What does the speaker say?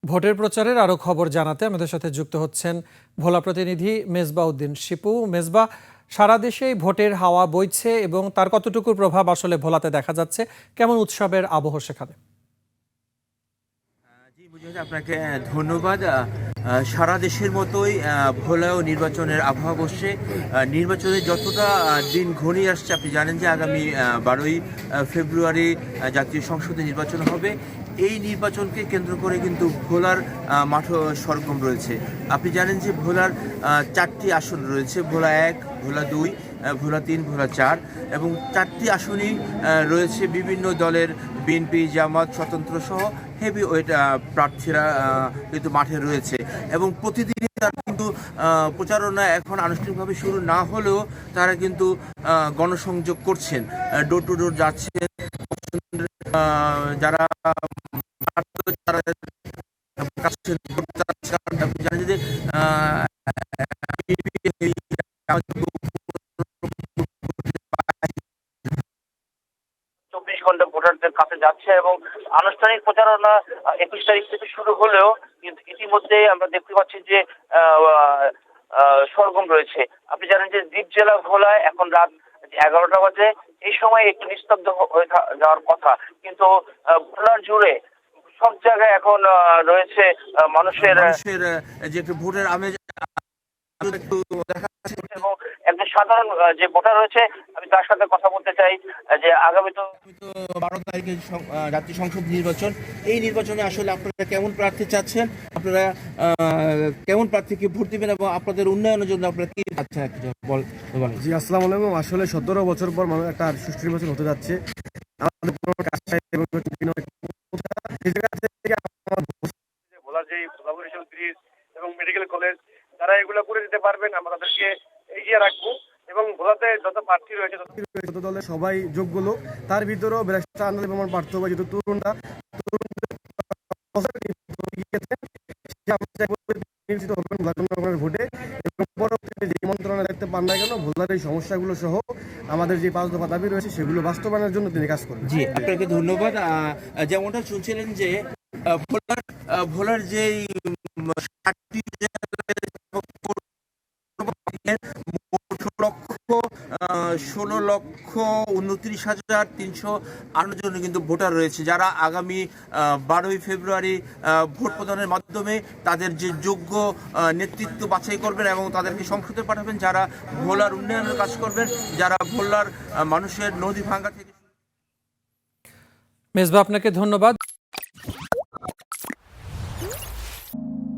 ভোটের প্রচারের আরো খবর জানাতে আমাদের সাথে যুক্ত হচ্ছেন ভোলা প্রতিনিধি মেজবা উদ্দিন শিপু। মেজবা, সারা দেশেই ভোটের হাওয়া বইছে এবং তার কতটুকু প্রভাব আসলে ভোলাতে দেখা যাচ্ছে, কেমন উৎসবের আবহ সেখানে? আপনাকে ধন্যবাদ। সারা দেশের মতোই ভোলাও নির্বাচনের আবহাওয়া বসছে। নির্বাচনে যতটা দিন ঘনিয়ে আসছে, আপনি জানেন যে আগামী 12ই ফেব্রুয়ারি জাতীয় সংসদে নির্বাচন হবে। এই নির্বাচনকে কেন্দ্র করে কিন্তু ভোলার মাঠও সরগম রয়েছে। আপনি জানেন যে ভোলার 4টি আসন রয়েছে, ভোলা 1, ভোলা 2, ভোলা 3, ভোলা 4 এবং 4টি আসনই রয়েছে বিভিন্ন দলের, বিএনপি, জামাত, স্বতন্ত্র সহ হেভি ওয়েট প্রার্থীরা কিন্তু মাঠে রয়েছে এবং প্রতিদিনই তারা কিন্তু প্রচারণা এখন আনুষ্ঠানিকভাবে শুরু না হলেও তারা কিন্তু গণসংযোগ করছেন, ডোর টু ডোর যাচ্ছেন। যারা জানেন যে 24 ঘন্টা ভোটারদের কাছে যাচ্ছে এবং আনুষ্ঠানিক প্রচারণা 21 তারিখ থেকে শুরু হলেও কিন্তু ইতিমধ্যে আমরা দেখতে পাচ্ছি যে সরগম রয়েছে। আপনি জানেন যে দ্বীপ জেলা ভোলায় এখন রাত 11টা বাজে। এই সময় একটু নিস্তব্ধ হয়ে যাওয়ার কথা, কিন্তু ভোলার জুড়ে সব জায়গায় এখন রয়েছে মানুষের যে একটু ভোটের আমেজ একটু দেখা এবং একজন সাধারণ যে ভোটার রয়েছে, আমি তার সাথে কথা বলতে চাই যে আগামী তো 12 তারিখে জাতীয় সংসদ নির্বাচন। এই নির্বাচনে আসলে আপনারা কেমন প্রার্থী চাচ্ছেন, আপনারা কেমন প্রার্থীকে ভোট দিবেন এবং আপনাদের উন্নয়নের জন্য আপনারা কি চাচ্ছেন একটু বলেন। জি, আসসালামু আলাইকুম। আসলে 17 বছর পর মানুষ একটা সুষ্ঠু নির্বাচন হতে যাচ্ছে। আমাদের ভোলার যে ভোলাবরিশাল ব্রিজ এবং মেডিকেল কলেজ, তারা এগুলো করে দিতে পারবেন, আমরা তাদেরকে এগিয়ে রাখবো এবং ভোলাতে যত প্রার্থী রয়েছে যত দলের সবাই যোগ্য লোক, তার ভিতরেও ব্যারিস্টার আন্দাজ প্রমাণ প্রার্থী হবে, যেহেতু তরুণরা নির্বাচিত হবেন ভোলার ভোটে এবং পরবর্তীতে যে মন্ত্রণালয় দেখতে পান না কেন, ভোলার এই সমস্যাগুলো সহ আমাদের যে 5 দফা দাবি রয়েছে সেগুলো বাস্তবায়নের জন্য তিনি কাজ করবেন। জি, আপনাকে ধন্যবাদ। যেমনটা শুনছিলেন যে ভোলার যে 60টি জেলার 16,29,358 জন কিন্তু ভোটার রয়েছে, যারা আগামী 12ই ফেব্রুয়ারি ভোট প্রদানের মাধ্যমে তাদের যে যোগ্য নেতৃত্ব বাছাই করবেন এবং তাদেরকে সংসদে পাঠাবেন, যারা ভোলার উন্নয়নের কাজ করবেন, যারা ভোলার মানুষের নদী ভাঙ্গা থেকে। মেজবা, আপনাকে ধন্যবাদ।